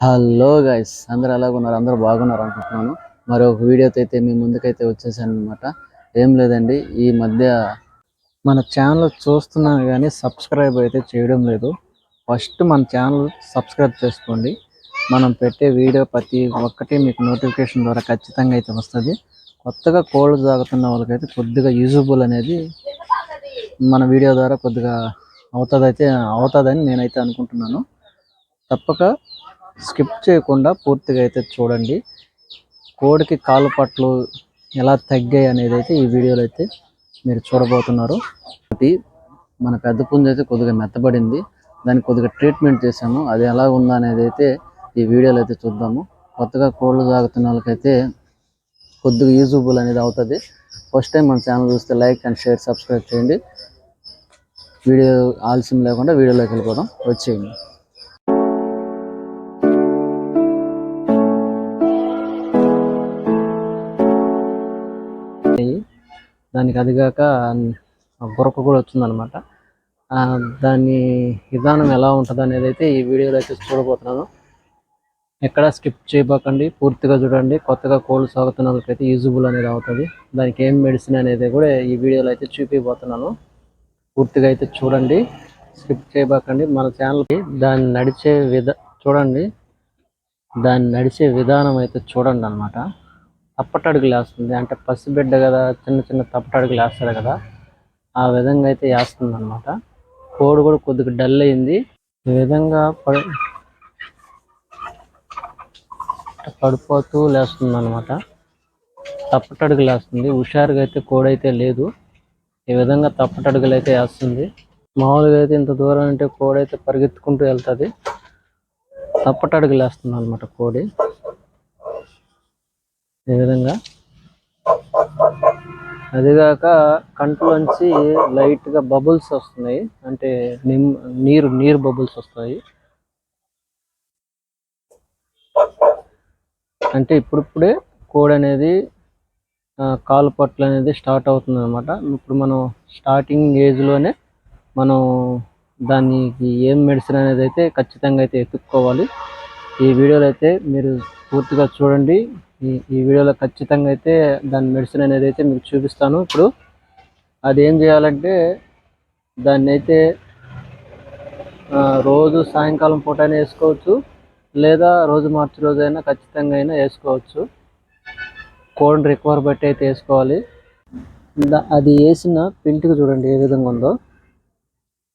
Hello guys, అందరూ ఎలాగున్నారు? అందరూ బాగున్నారు అనుకుంటున్నాను. మరి ఒక వీడియోతో అయితే మీ ముందుకైతే వచ్చేసాను అనమాట. ఏం లేదండి, ఈ మధ్య మన ఛానల్ చూస్తున్నాను కానీ సబ్స్క్రైబ్ అయితే చేయడం లేదు. ఫస్ట్ మన ఛానల్ సబ్స్క్రైబ్ చేసుకోండి. మనం పెట్టే వీడియో ప్రతి ఒక్కటి మీకు నోటిఫికేషన్ ద్వారా ఖచ్చితంగా అయితే వస్తుంది. కొత్తగా కోళ్ళు తాగుతున్న వాళ్ళకైతే కొద్దిగా యూజబుల్ అనేది మన వీడియో ద్వారా కొద్దిగా అవుతుందని నేనైతే అనుకుంటున్నాను. తప్పక స్కిప్ చేయకుండా పూర్తిగా అయితే చూడండి. కోడికి కాలు పట్లు ఎలా తగ్గాయి అనేది అయితే ఈ వీడియోలో అయితే మీరు చూడబోతున్నారు. మన పెద్ద పుంజు అయితే కొద్దిగా మెత్తబడింది, దానికి కొద్దిగా ట్రీట్మెంట్ చేశాము. అది ఎలా ఉందా అనేది అయితే ఈ వీడియోలో అయితే చూద్దాము. కొత్తగా కోళ్ళు తాగుతున్న వాళ్ళకైతే కొద్దిగా యూజబుల్ అనేది అవుతుంది. ఫస్ట్ టైం మన ఛానల్ చూస్తే లైక్ అండ్ షేర్ సబ్స్క్రైబ్ చేయండి. వీడియో ఆలస్యం లేకుండా వీడియోలోకి వెళ్ళిపోదాం, వచ్చేయండి. దానికి అదిగాక గురక కూడా వచ్చిందనమాట. దాని విధానం ఎలా ఉంటుంది అనేది అయితే ఈ వీడియోలో అయితే చూడబోతున్నాను. ఎక్కడ స్కిప్ చేయబోకండి, పూర్తిగా చూడండి. కొత్తగా కోళ్ళు సాగుతున్న వాళ్ళకైతే యూజబుల్ అనేది అవుతుంది. దానికి ఏం మెడిసిన్ అనేది కూడా ఈ వీడియోలో అయితే చూపిపోతున్నాను. పూర్తిగా అయితే చూడండి, స్కిప్ చేయబోకండి. మన ఛానల్కి దాన్ని నడిచే విధానం అయితే చూడండి అనమాట. తప్పటడుగులు వేస్తుంది, అంటే పసిబిడ్డ కదా, చిన్న చిన్న తప్పటడుగులు వేస్తారు కదా, ఆ విధంగా అయితే వేస్తుంది అనమాట. కోడి కూడా కొద్దిగా డల్ అయింది. ఈ విధంగా పడిపోతూ లేస్తుంది అనమాట. తప్పటడుగులు వేస్తుంది. హుషారుగా అయితే కోడి అయితే లేదు. ఈ విధంగా తప్పటడుగులు అయితే వేస్తుంది. మామూలుగా అయితే ఇంత దూరం అంటే కోడి అయితే పరిగెత్తుకుంటూ వెళ్తుంది. తప్పటడుగులు వేస్తుంది అనమాట కోడి. ఈ విధంగా అదిగాక కంట్లోంచి లైట్గా బబుల్స్ వస్తున్నాయి, అంటే నీరు బబుల్స్ వస్తాయి. అంటే ఇప్పుడిప్పుడే కోడి అనేది కాలు పట్లు అనేది స్టార్ట్ అవుతుంది అనమాట. ఇప్పుడు మనం స్టార్టింగ్ ఏజ్లోనే మనం దానికి ఏం మెడిసిన్ అనేది అయితే ఖచ్చితంగా అయితే ఎత్తుక్కోవాలి. ఈ వీడియోలో అయితే మీరు పూర్తిగా చూడండి. ఈ వీడియోలో ఖచ్చితంగా అయితే దాని మెడిసిన్ అనేది అయితే మీకు చూపిస్తాను. ఇప్పుడు అది ఏం చేయాలంటే దాన్ని అయితే రోజు సాయంకాలం పూట అయినా వేసుకోవచ్చు, లేదా రోజు మార్చి రోజైనా ఖచ్చితంగా అయినా వేసుకోవచ్చు. కోడిని రికవర్ బట్టి అయితే వేసుకోవాలి. అది వేసిన పెంటిక చూడండి ఏ విధంగా ఉందో.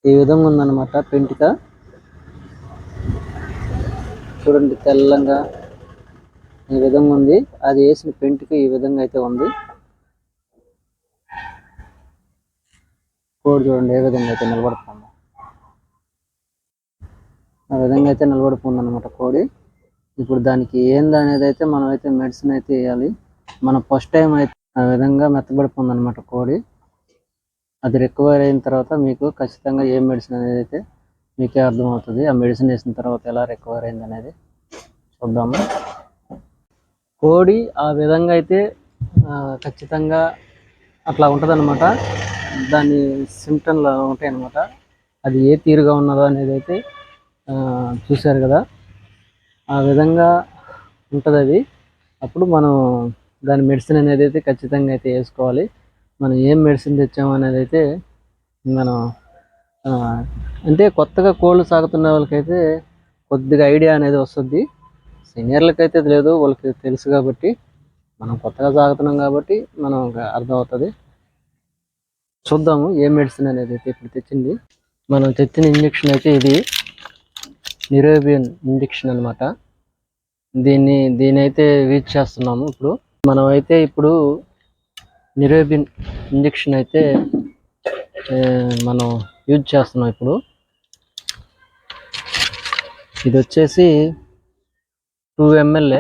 ఈ విధంగా ఉందన్నమాట పెంటిక. చూడండి తెల్లంగా ఈ విధంగా ఉంది. అది వేసిన పెంటిక ఈ విధంగా అయితే ఉంది. కోడి చూడండి ఏ విధంగా అయితే నిలబడుతుంది. ఆ విధంగా అయితే నిలబడిపోతుంది అనమాట కోడి. ఇప్పుడు దానికి ఏంది అనేది అయితే మనం అయితే మెడిసిన్ అయితే వేయాలి. మనం ఫస్ట్ టైం అయితే ఆ విధంగా మెత్తబడిపోతుంది అనమాట కోడి. అది రికవర్ అయిన తర్వాత మీకు ఖచ్చితంగా ఏ మెడిసిన్ అనేది అయితే మీకే అర్థమవుతుంది. ఆ మెడిసిన్ వేసిన తర్వాత ఎలా రికవర్ అయింది అనేది చూద్దాము. కోడి ఆ విధంగా అయితే ఖచ్చితంగా అట్లా ఉంటుంది అనమాట. దాని సిమ్టమ్లు ఉంటాయి అన్నమాట. అది ఏ తీరుగా ఉన్నదో అనేది అయితే చూశారు కదా, ఆ విధంగా ఉంటుంది అది. అప్పుడు మనం దాని మెడిసిన్ అనేది అయితే ఖచ్చితంగా అయితే వేసుకోవాలి. మనం ఏం మెడిసిన్ తెచ్చాము అనేది అయితే మనం అంటే కొత్తగా కోళ్ళు సాగుతున్న వాళ్ళకైతే కొద్దిగా ఐడియా అనేది వస్తుంది. సీనియర్లకైతే లేదు, వాళ్ళకి తెలుసు కాబట్టి. మనం కొత్తగా సాగుతున్నాం కాబట్టి మనం అర్థమవుతుంది. చూద్దాము ఏ మెడిసిన్ అనేది అయితే ఇప్పుడు తెచ్చింది. మనం తెచ్చిన ఇంజక్షన్ అయితే ఇది నిరోబిన్ ఇంజక్షన్ అనమాట. దీని అయితే యూజ్ చేస్తున్నాము. ఇప్పుడు మనమైతే నిరోబిన్ ఇంజక్షన్ అయితే మనం యూజ్ చేస్తున్నాం. ఇప్పుడు ఇది వచ్చేసి 2 ml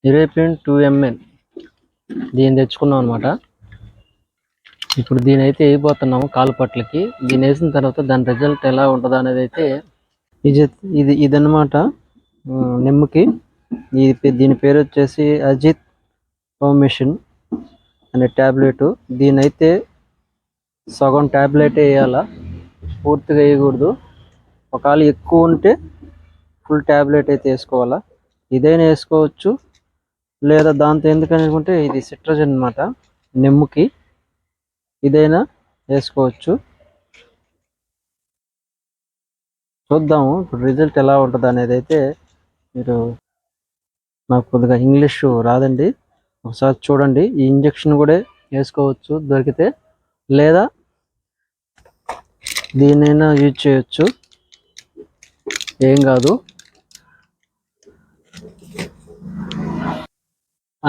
నిరోబిన్ 2 ml దీన్ని తెచ్చుకున్నాం అనమాట. ఇప్పుడు దీని అయితే వేయబోతున్నాము కాలు పట్లకి. దీని వేసిన తర్వాత దాని రిజల్ట్ ఎలా ఉంటుందో అనేది అయితే ఇదన్నమాట. నిమ్మకి దీని పేరు వచ్చేసి అజిత్ మిషన్ అనే ట్యాబ్లెట్. దీని అయితే సగం ట్యాబ్లెట్ వేయాలా, పూర్తిగా వేయకూడదు. ఒకవేళ ఎక్కువ ఉంటే ఫుల్ ట్యాబ్లెట్ అయితే వేసుకోవాలా. ఇదైనా వేసుకోవచ్చు, లేదా దాంతో ఎందుకని అనుకుంటే ఇది సిట్రజన్ అనమాట, నెమ్ముకి. ఇదైనా వేసుకోవచ్చు. చూద్దాము ఇప్పుడు రిజల్ట్ ఎలా ఉంటుంది అనేది. అయితే మీరు, నాకు కొద్దిగా ఇంగ్లీష్ రాదండి, ఒకసారి చూడండి. ఈ ఇంజెక్షన్ కూడా వేసుకోవచ్చు దొరికితే, లేదా దీన్నైనా యూజ్ చేయొచ్చు, ఏం కాదు.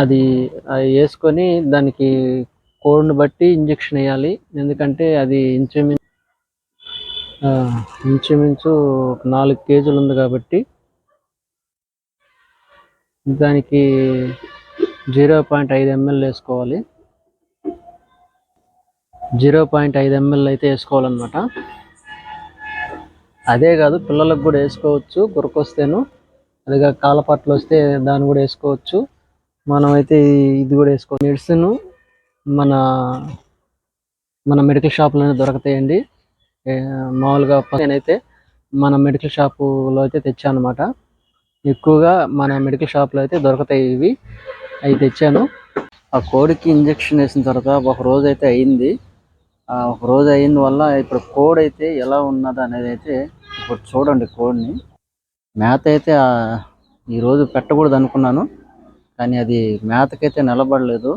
అది వేసుకొని దానికి కోడ్ని బట్టి ఇంజెక్షన్ వేయాలి. ఎందుకంటే అది ఇంచుమించు 4 కేజీలు ఉంది కాబట్టి దానికి 0.5 ml వేసుకోవాలి. 0.5 ml అయితే వేసుకోవాలన్నమాట. అదే కాదు, పిల్లలకు కూడా వేసుకోవచ్చు గురకొస్తేను. అదిగా కాలపట్లు వస్తే దాన్ని కూడా వేసుకోవచ్చు. మనమైతే ఇది కూడా వేసుకోవచ్చు. మెడిసిన్ మన మెడికల్ షాప్లోనే దొరుకుతాయండి. మామూలుగా నేనైతే మన మెడికల్ షాపులో అయితే తెచ్చాను అనమాట. ఎక్కువగా మన మెడికల్ షాప్లో అయితే దొరుకుతాయి ఇవి. అవి తెచ్చాను. ఆ కోడికి ఇంజెక్షన్ వేసిన తర్వాత ఒక రోజు అయితే అయింది. ఒక రోజు అయిన వల్ల ఇప్పుడు కోడ్ అయితే ఎలా ఉన్నది అనేది అయితే ఇప్పుడు చూడండి. కోడిని మేత అయితే ఈరోజు పెట్టకూడదు అనుకున్నాను, కానీ అది మేతకైతే నిలబడలేదు,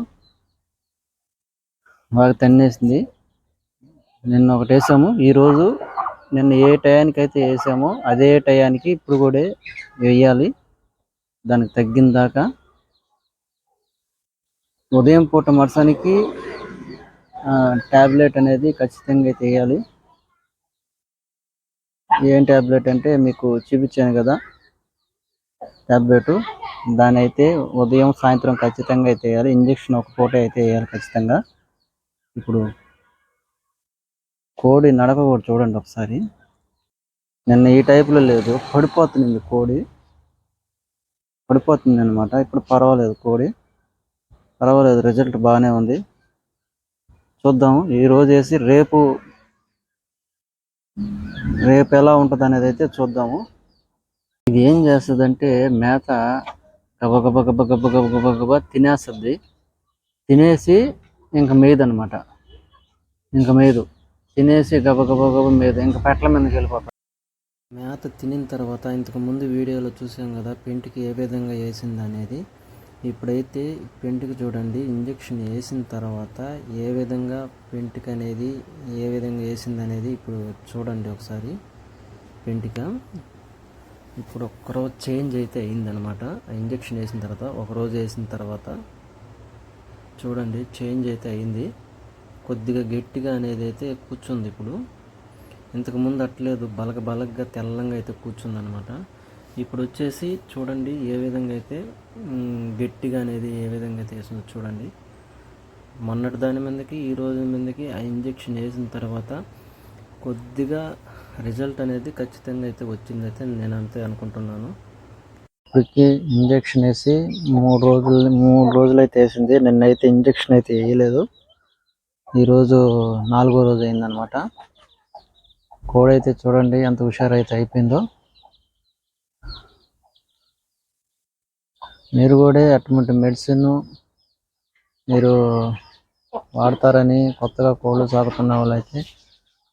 బాగా తన్నేసింది. నిన్న ఒకటి వేసాము, ఈరోజు నిన్న ఏ టయానికి అయితే వేసామో అదే టయానికి ఇప్పుడు కూడా వేయాలి. దానికి తగ్గిన దాకా ఉదయం పూట మరుసనికి ట్యాబ్లెట్ అనేది ఖచ్చితంగా అయితే వేయాలి. ఏం ట్యాబ్లెట్ అంటే మీకు చూపించాను కదా ట్యాబ్లెట్, దాని అయితే ఉదయం సాయంత్రం ఖచ్చితంగా అయితే వేయాలి. ఇంజెక్షన్ ఒక పూట అయితే వేయాలి ఖచ్చితంగా. ఇప్పుడు కోడి నడక కూడా చూడండి ఒకసారి. నిన్న ఈ టైపులో లేదు, పడిపోతుంది కోడి, పడిపోతుంది అనమాట. ఇప్పుడు పర్వాలేదు, కోడి పర్వాలేదు, రిజల్ట్ బాగానే ఉంది. చూద్దాము ఈరోజు వేసి రేపు ఎలా ఉంటుంది అనేది అయితే చూద్దాము. ఇది ఏం చేస్తుందంటే మేత గబగబ గబ గబ గబ గబ గబ తినేస్తుంది. తినేసి ఇంకా మేదు అనమాట, ఇంకా మేదు తినేసి గబ గబ గబ మేదు ఇంకా పెట్ల మీదకి వెళ్ళిపోతాం. మేత తినిన తర్వాత ఇంతకు ముందు వీడియోలో చూసాం కదా పెంటికి ఏ విధంగా వేసింది అనేది. ఇప్పుడైతే పెంటికి చూడండి, ఇంజెక్షన్ వేసిన తర్వాత ఏ విధంగా పెంటికి అనేది ఏ విధంగా వేసింది అనేది ఇప్పుడు చూడండి ఒకసారి. పెంటిక ఇప్పుడు ఒక్కరోజు చేంజ్ అయితే అయిందనమాట. ఇంజెక్షన్ వేసిన తర్వాత ఒకరోజు వేసిన తర్వాత చూడండి చేంజ్ అయితే అయింది. కొద్దిగా గట్టిగా అనేది అయితే కూర్చుంది ఇప్పుడు. ఇంతకుముందు అట్లేదు, బలగగా తెల్లంగా అయితే కూర్చుంది అనమాట. ఇప్పుడు వచ్చేసి చూడండి ఏ విధంగా అయితే గట్టిగా అనేది ఏ విధంగా అయితే వేసిందో చూడండి. మొన్నటి దాని మీదకి ఈ రోజు మీదకి ఆ ఇంజెక్షన్ వేసిన తర్వాత కొద్దిగా రిజల్ట్ అనేది ఖచ్చితంగా అయితే వచ్చిందైతే నేను అంతే అనుకుంటున్నాను. ఇప్పటికి ఇంజెక్షన్ వేసి 3 రోజులు అయితే వేసింది. నిన్నైతే ఇంజెక్షన్ అయితే వేయలేదు. ఈరోజు 4వ రోజు అయిందనమాట. కోడి అయితే చూడండి ఎంత హుషారైతే అయిపోయిందో. మీరు కూడా అటువంటి మెడిసిన్ మీరు వాడతారని, కొత్తగా కోళ్ళు సాగుతున్న వాళ్ళైతే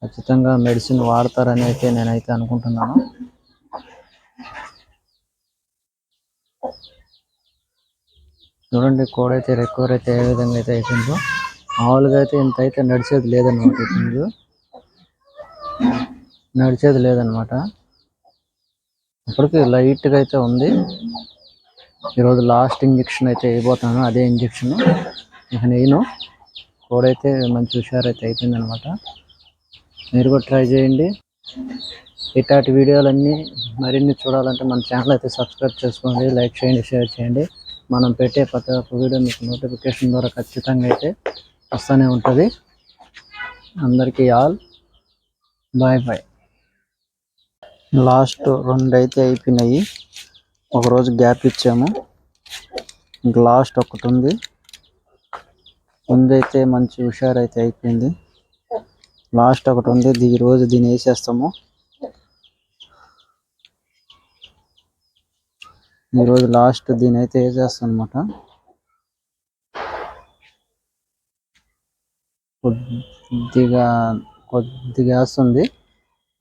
ఖచ్చితంగా మెడిసిన్ వాడతారని అయితే నేనైతే అనుకుంటున్నాను. చూడండి కోడి అయితే రికవర్ అయితే ఏ విధంగా అయితే అయిపోయిందో. మామూలుగా అయితే ఇంత అయితే నడిచేది లేదనమాట, ఇప్పుడు నడిచేది లేదనమాట. ఇప్పటికీ లైట్గా అయితే ఉంది. ఈరోజు లాస్ట్ ఇంజెక్షన్ అయితే వేయబోతున్నాను, అదే ఇంజెక్షన్ ఇక నేను. కోడి అయితే మంచి హుషారైతే అయిపోయింది అనమాట. మీరు కూడా ట్రై చేయండి. ఇట్లాంటి వీడియోలన్నీ మరిన్ని చూడాలంటే మన ఛానల్ అయితే సబ్స్క్రైబ్ చేసుకోండి, లైక్ చేయండి, షేర్ చేయండి. మనం పెట్టే ప్రతి ఒక్క వీడియో మీకు నోటిఫికేషన్ ద్వారా ఖచ్చితంగా అయితే వస్తూనే ఉంటుంది. అందరికీ ఆల్ బాయ్ బాయ్. లాస్ట్ 2 అయితే అయిపోయినాయి, ఒకరోజు గ్యాప్ ఇచ్చాము. ఇంక లాస్ట్ ఒకటి ఉంది, ముందైతే మంచి హుషారైతే అయిపోయింది. లాస్ట్ ఒకటి ఉంది, ఈరోజు దీన్ని వేసేస్తాము. ఈరోజు లాస్ట్ దీని అయితే వేసేస్తాను అనమాట. కొద్దిగా కొద్దిగా వేస్తుంది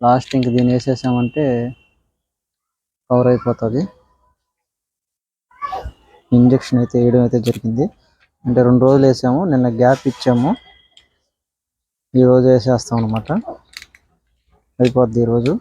లాస్ట్. ఇంక దీన్ని వేసేసామంటే కవర్ అయిపోతుంది. ఇంజక్షన్ అయితే వేయడం అయితే జరిగింది. అంటే 2 రోజులు వేసాము, నిన్న గ్యాప్ ఇచ్చాము, ఈరోజు వేసేస్తాం అనమాట. అయిపోద్ది ఈరోజు.